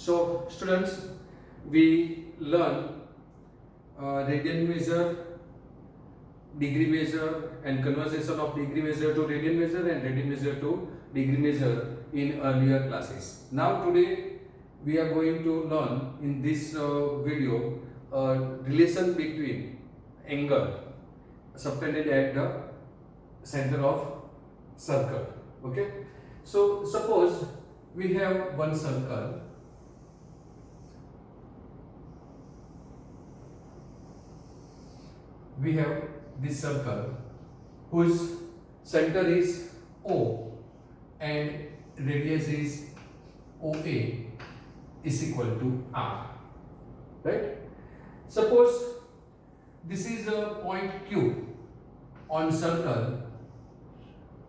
So students, we learn radian measure, degree measure, and conversion of degree measure to radian measure and radian measure to degree measure in earlier classes. Now today we are going to learn in this video relation between angle subtended at the center of circle. Okay, so suppose we have one circle. We have this circle whose center is O and radius is OA is equal to R, right? Suppose this is a point Q on circle,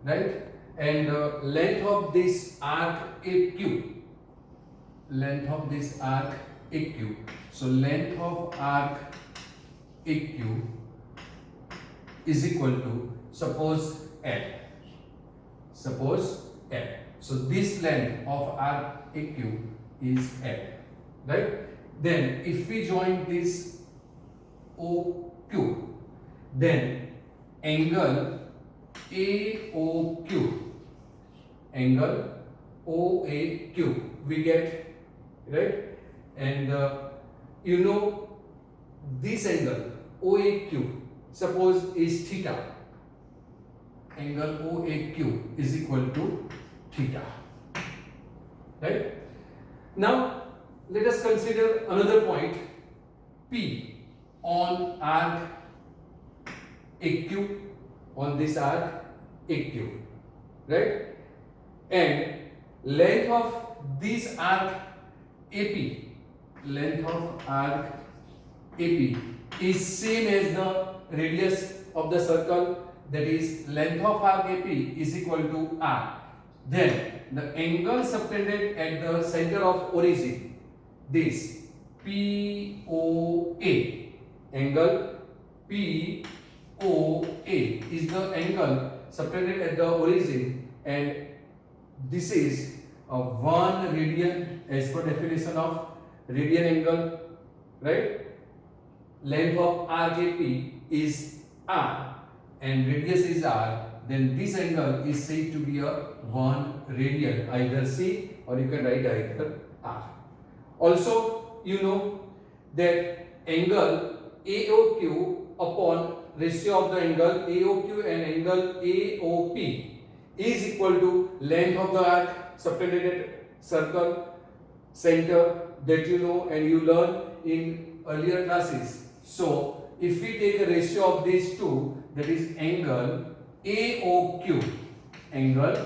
right? And length of this arc AQ, length of this arc AQ. So length of arc AQ is equal to suppose L. Suppose L. So this length of arc AQ is L, right? Then if we join this OQ, then angle AOQ, angle OAQ we get, right? And you know this angle OAQ suppose is theta, angle OAQ is equal to theta, right? Now let us consider another point P on arc AQ, on this arc AQ, right? And length of this arc AP, length of arc AP is same as the radius of the circle, that is length of arc AP is equal to R. Then the angle subtended at the center of origin, this POA, angle POA is the angle subtended at the origin, and this is a 1 radian as per definition of radian angle, right? Length of arc AP is R and radius is R, then this angle is said to be a 1 radian, either C or you can write either R. Also, you know that angle AOQ upon ratio of the angle AOQ and angle AOP is equal to length of the arc subtended at circle center, that you know and you learn in earlier classes. So if we take a ratio of these two, that is angle AOQ, angle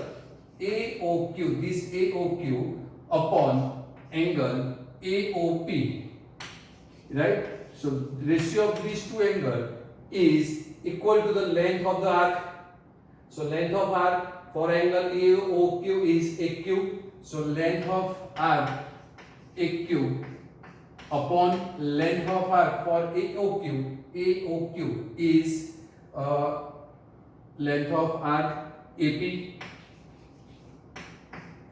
AOQ, this AOQ upon angle AOP, right? So ratio of these two angles is equal to the length of the arc. So length of arc for angle AOQ is AQ. So length of arc AQ upon length of arc for AOQ is length of arc AP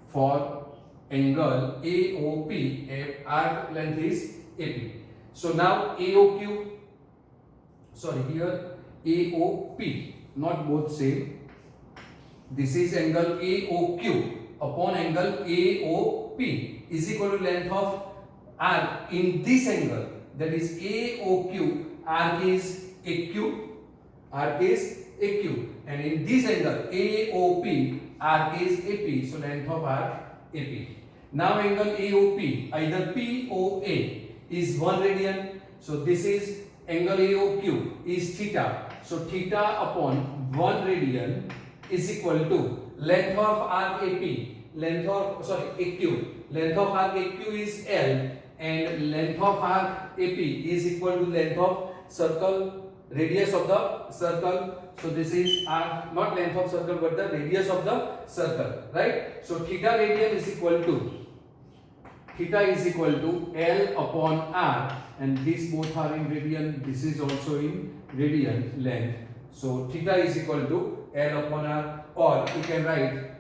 for angle AOP, arc length is AP. So now AOQ, sorry, here AOP, not both same. This is angle AOQ upon angle AOP is equal to length of arc in this angle, that is AOQ, arc is AQ, arc is AQ, and in this angle AOP, arc is AP, so length of arc AP. Now angle AOP, either POA is 1 radian, so this is angle AOQ is theta, so theta upon 1 radian is equal to length of arc AP, length of AQ, length of arc AQ is L, and length of arc AP is equal to length of circle, radius of the circle. So this is not length of circle but the radius of the circle, right? So theta radian is equal to L upon R, and these both are in radian, this is also in radian length. So theta is equal to L upon R, or you can write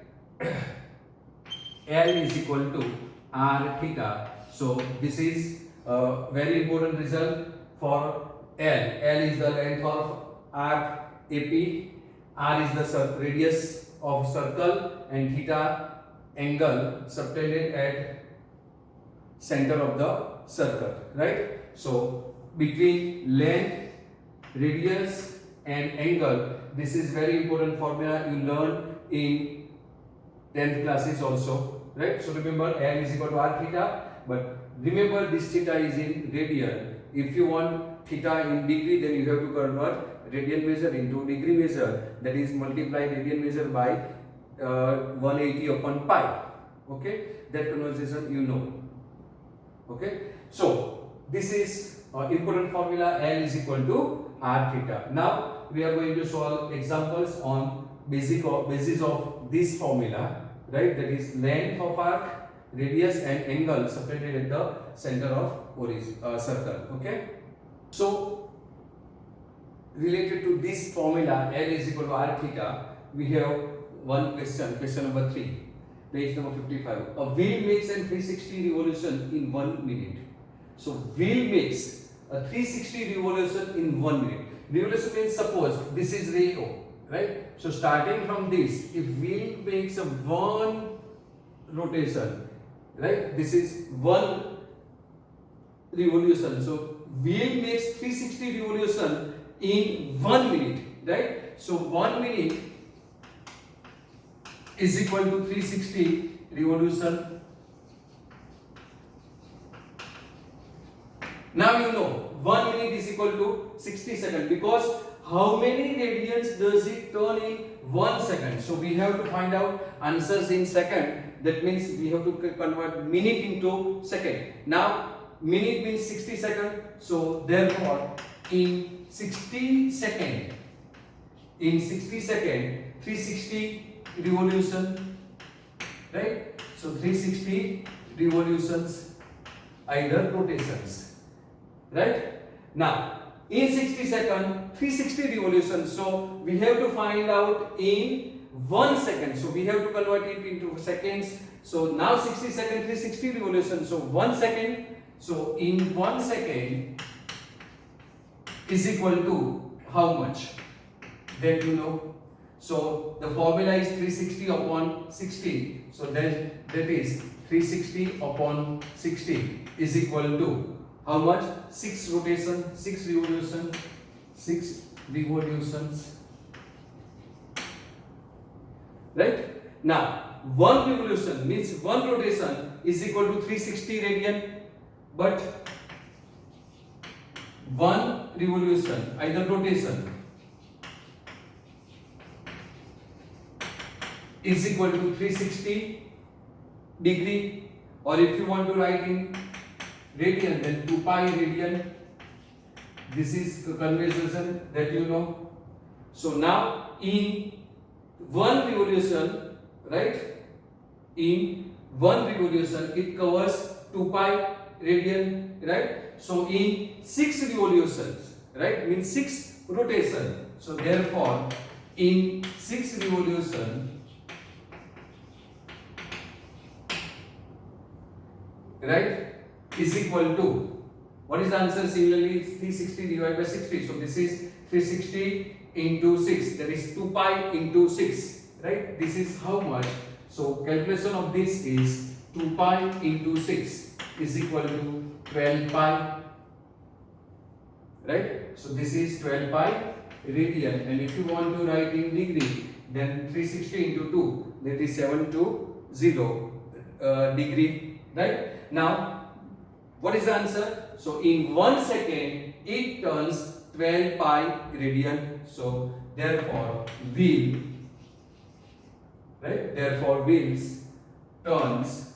L is equal to R theta. So this is a very important result for L. L is the length of arc AP, R is the radius of circle, and theta angle subtended at center of the circle, right? So between length, radius and angle, this is very important formula you learn in 10th classes also, right? So remember L is equal to R theta, but remember this theta is in radian. If you want theta in degree, then you have to convert radian measure into degree measure, that is multiply radian measure by 180 upon pi. Okay, that conversation you know. Okay, so this is important formula. L is equal to R theta. Now we are going to solve examples on basis of this formula, right? That is length of arc, radius and angle subtended at the center of circle. Okay, so related to this formula L is equal to R theta, we have one question, question number 3, page number 55. A wheel makes a 360 revolution in 1 minute. So wheel makes a 360 revolution in 1 minute. Revolution means, suppose this is ray O, right? So starting from this, if wheel makes a 1 rotation, right? This is 1 revolution. So wheel makes 360 revolution in 1 minute, right? So 1 minute is equal to 360 revolution. Now you know 1 minute is equal to 60 seconds, because how many radians does it turn in 1 second? So we have to find out answers in second. That means we have to convert minute into second. Now minute means 60 seconds. So therefore in 60 second, 360 revolution, right? So 360 revolutions, either rotations, right? Now in 60 seconds, 360 revolutions. So we have to find out in 1 second. So we have to convert it into seconds. So now 60 seconds, 360 revolutions. So 1 second. So in 1 second is equal to how much? That you know. So the formula is 360 upon 60. So that is 360 upon 60 is equal to how much? 6 rotation, 6 revolution, 6 revolutions. Right? Now 1 revolution means 1 rotation is equal to 360 radian, but 1 revolution, either rotation, is equal to 360 degree, or if you want to write in radian, then 2 pi radian. This is the conversation that you know. So now in 1 revolution, right? In 1 revolution it covers 2 pi radian, right? So in 6 revolutions, right, means 6 rotation. So therefore in 6 revolution, right, is equal to, what is the answer? Similarly 360 divided by 60. So this is 360 into 6, that is 2 pi into 6, right? This is how much? So calculation of this is 2 pi into 6 is equal to 12 pi, right? So this is 12 pi radian, and if you want to write in degree, then 360 into 2, that is 720 degree, right? Now what is the answer? So in 1 second it turns 12 pi radian. So therefore wheel, right, therefore wheels turns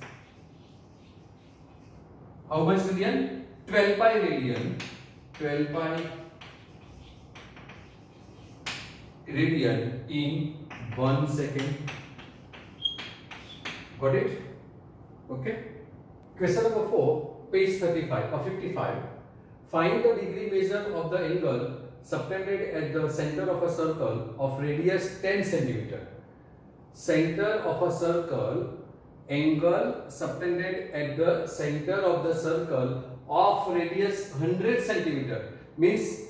how much radian? 12 pi radian. 12 pi radian in 1 second. Got it? Okay. Question number 4, page 35 or 55. Find the degree measure of the angle subtended at the center of a circle of radius 10 cm. Center of a circle angle subtended at the center of the circle of radius 100 centimeter, means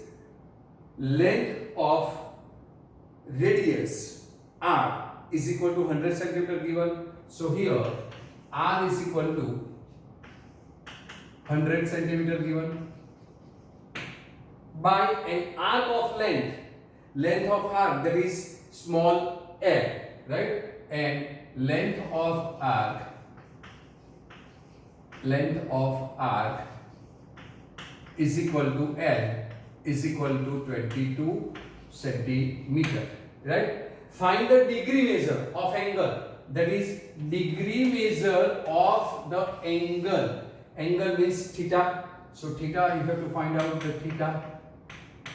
length of radius r is equal to 100 centimeter given. So here r is equal to 100 centimeter given by an arc of length of arc, that is small l, right? And length of arc is equal to L is equal to 22 centimeter, right? Find the degree measure of angle, that is degree measure of the angle means theta. So theta you have to find out the theta.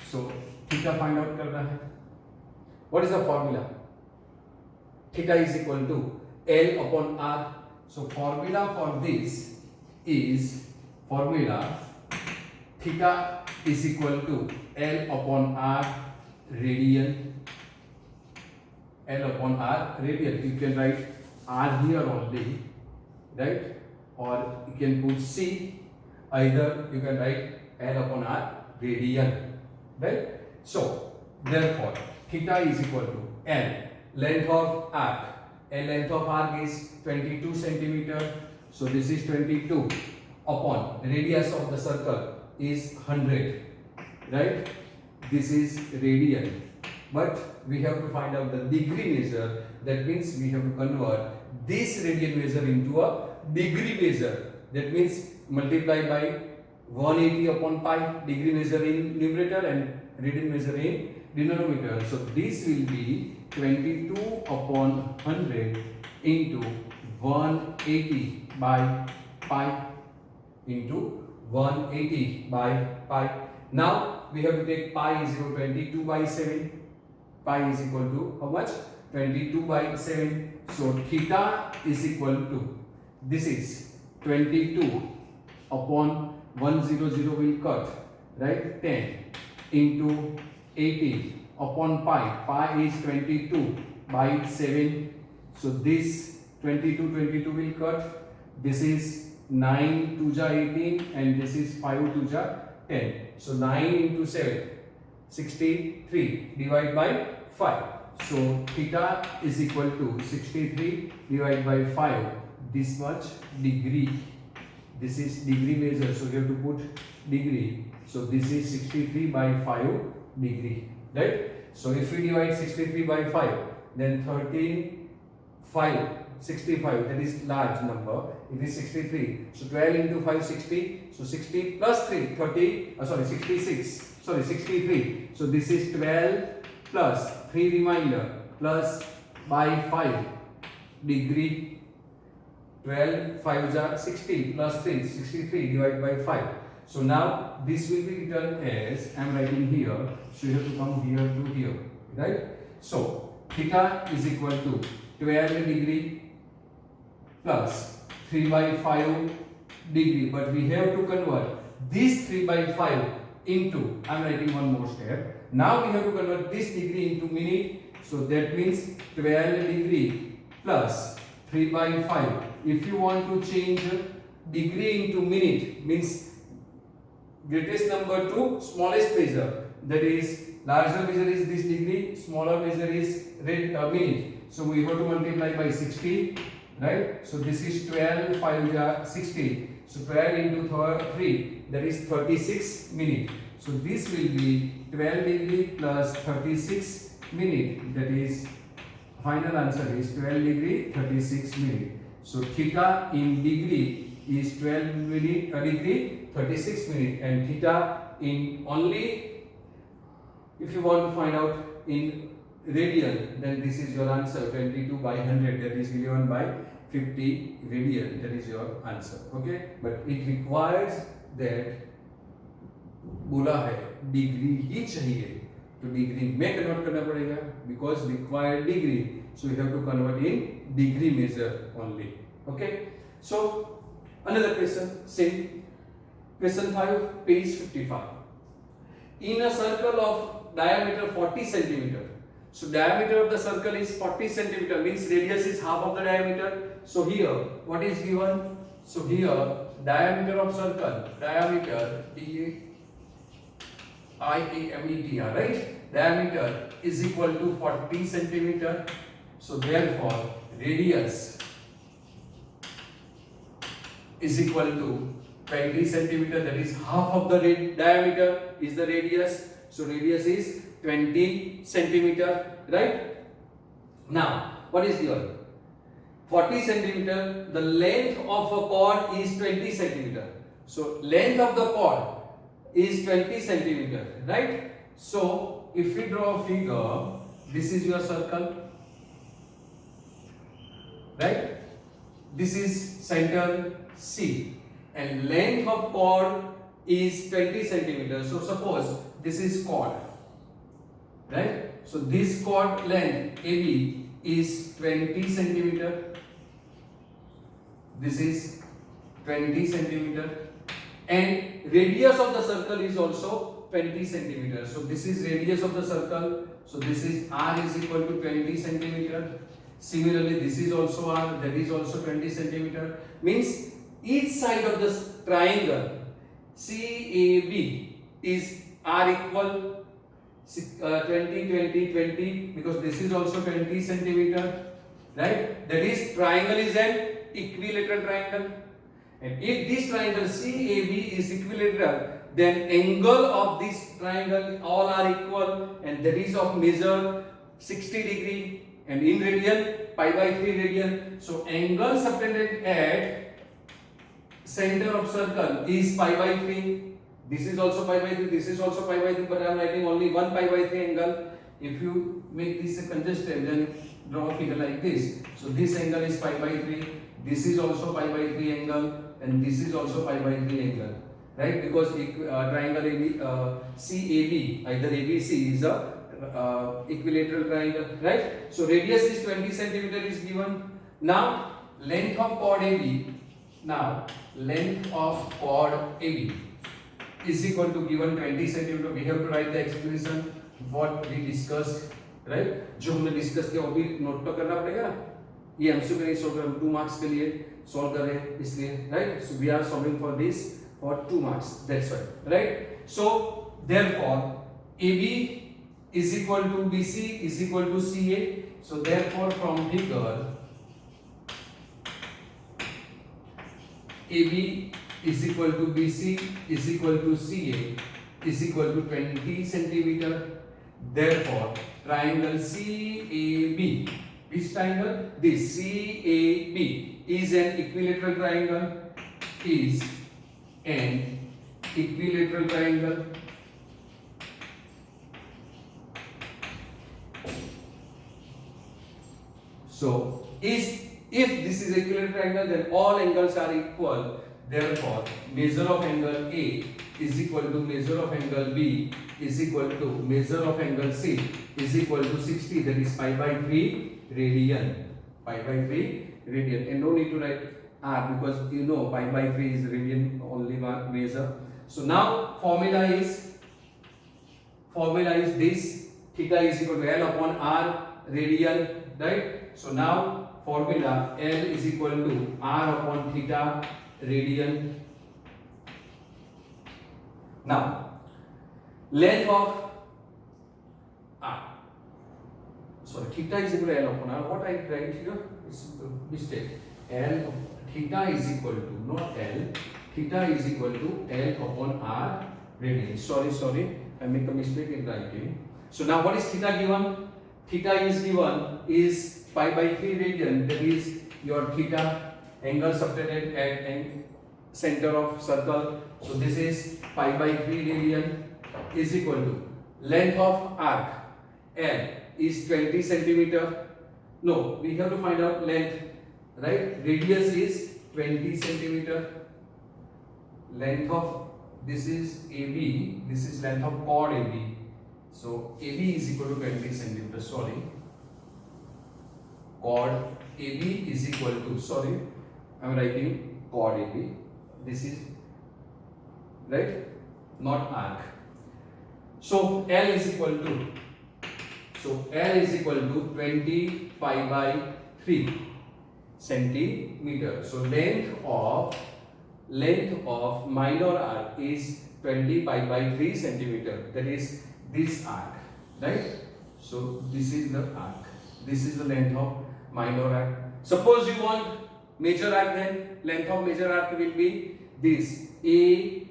So theta find out करना है. What is the formula? Theta is equal to L upon R. So formula for this is theta is equal to L upon R radian. L upon R radian. You can write R here only, right? Or you can put C. Either you can write L upon R radian, right? So therefore theta is equal to L, length of arc, and length of arc is 22 centimeter. So this is 22 upon radius of the circle is 100, right? This is radian, but we have to find out the degree measure. That means we have to convert this radian measure into a degree measure. That means multiply by 180 upon pi, degree measure in numerator and radian measure in denominator. So this will be 22 upon 100 into 180 by pi into 180 by pi. Now we have to take pi is equal to 22 by 7. Pi is equal to how much? 22 by 7. So theta is equal to, this is 22 upon 100 will cut, right? 10 into 80 upon pi. Pi is 22 by 7. So this 22 will cut. This is 9 2 ja 18 and this is 5 2 ja 10. So 9 into 7, 63 divided by 5. So theta is equal to 63 divided by 5. This much degree. This is degree measure. So you have to put degree. So this is 63 by 5 degree, right? So if we divide 63 by 5, then 13, 5, 65, that is large number. It is 63. So 12 into 5, 60. So 60 plus 3, 30, 66. Sorry, 63. So this is 12 plus 3 remainder plus by 5 degree. 12, 5 are 60 plus 3, 63 divided by 5. So now this will be written as, I am writing here, so you have to come here to here, right? So theta is equal to 12 degree plus 3 by 5 degree, but we have to convert this 3 by 5 into, I am writing one more step. Now we have to convert this degree into minute. So that means 12 degree plus 3 by 5. If you want to change degree into minute, means greatest number to smallest measure, that is larger measure is this degree, smaller measure is minute. So we have to multiply by 60, right? So this is 12, 5 are 60. So 12 into 3, that is 36 minute. So this will be 12 degree plus 36 minute, that is final answer is 12 degree 36 minute. So theta in degree is 12 minute degree 36 minute, and theta in only, if you want to find out in radian, then this is your answer, 22 by 100, that is 11 by 50 radian, that is your answer. Okay, but it requires that बोला है degree ही चाहिए, तो degree में convert करना पड़ेगा, because required degree, so you have to convert in degree measure only. Okay, so another question, same question 5, page 55. In a circle of diameter 40 centimeter, so diameter of the circle is 40 centimeter, means radius is half of the diameter. So here, what is given? So here, diameter of circle, diameter diameter, right? Diameter is equal to 40 centimeter. So therefore, radius is equal to 20 centimeter. That is half of the diameter is the radius. So radius is 20 centimeter, right? Now, what is given? 40 centimeter. The length of a chord is 20 centimeter. So length of the chord is 20 centimeter, right? So if we draw a figure, this is your circle, right? This is center C, and length of chord is 20 centimeter. So suppose this is chord, right? So this chord length AB is 20 centimeter. This is 20 centimeter, and radius of the circle is also 20 centimeter. So this is radius of the circle. So this is R is equal to 20 centimeter. Similarly, this is also R, that is also 20 centimeter. Means each side of this triangle CAB is R equal 20, 20, 20, because this is also 20 centimeter, right? That is, triangle is an equilateral triangle, and if this triangle CAB is equilateral, then angle of this triangle all are equal, and that is of measure 60 degree, and in radian pi by 3 radian. So angle subtended at center of circle is pi by 3. This is also pi by 3, this is also pi by 3, but I am writing only one pi by 3 angle. If you make this a congested, then draw a figure like this. So this angle is pi by 3, this is also pi by 3 angle, and this is also pi by 3 angle, right? Because triangle CAB, either ABC, is a equilateral triangle, right? So radius is 20 centimeter is given. Now length of chord AB, now length of chord AB is equal to given 20 centimeter. We have to write the expression what we discussed, right? जो हमने discuss किया वो भी note तो करना पड़ेगा ना. ये एमसीक्यू नहीं सॉल्व कर 2 मार्क्स के लिए सॉल्व कर रहे हैं इसलिए, right? So we are solving for this for 2 marks, that's why, right? So therefore AB is equal to BC is equal to CA. So therefore from figure AB is equal to BC is equal to CA is equal to 20 centimeter. Therefore triangle CAB, which triangle? This CAB is an equilateral triangle, is an equilateral triangle. So if this is equilateral triangle, then all angles are equal. Therefore measure of angle A is equal to measure of angle B is equal to measure of angle C is equal to 60, that is pi by 3 radian. Pi by 3 radian, and no need to write R because you know pi by 3 is radian only one measure. So now formula is this: theta is equal to L upon R radian, right? So now formula L is equal to R upon theta radian. Now length of R, sorry, theta is equal to L upon R. What I write here is a mistake. L theta is equal to, not L, theta is equal to L upon R radian. Sorry, I make a mistake in writing. So now what is theta given? Theta is given is pi by 3 radian, that is your theta, angle subtended at center of circle. So this is pi by 3 radian is equal to length of arc L is 20 centimeter. No, we have to find out length, right? Radius is 20 centimeter. Length of this is AB, this is length of chord AB. So AB is equal to 20 centimeter. Sorry, chord AB is equal to, sorry, I am writing chord AB. This is right, not arc. So L is equal to, L is equal to 20 pi by 3. centimeter. So length of minor arc is 20 pi by 3 centimeter. That is this arc, right? So this is the arc. This is the length of minor arc. Suppose you want major arc, then length of major arc will be this. A,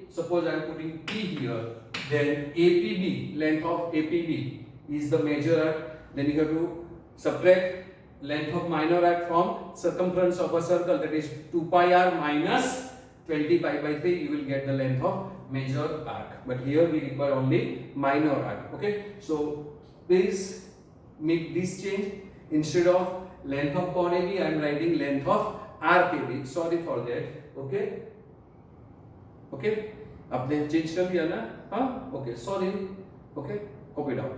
suppose I am putting P here, then APB, length of APB is the major arc. Then you have to subtract length of minor arc from circumference of a circle, that is 2 pi r minus 20 pi by 3. You will get the length of major arc. But here we require only minor arc. Okay. So please make this change. Instead of length of chord AB, I am writing length of arc AB. Sorry for that. Okay. Okay. आपने change कर दिया ना? हाँ. Okay. Sorry. Okay. Copy down.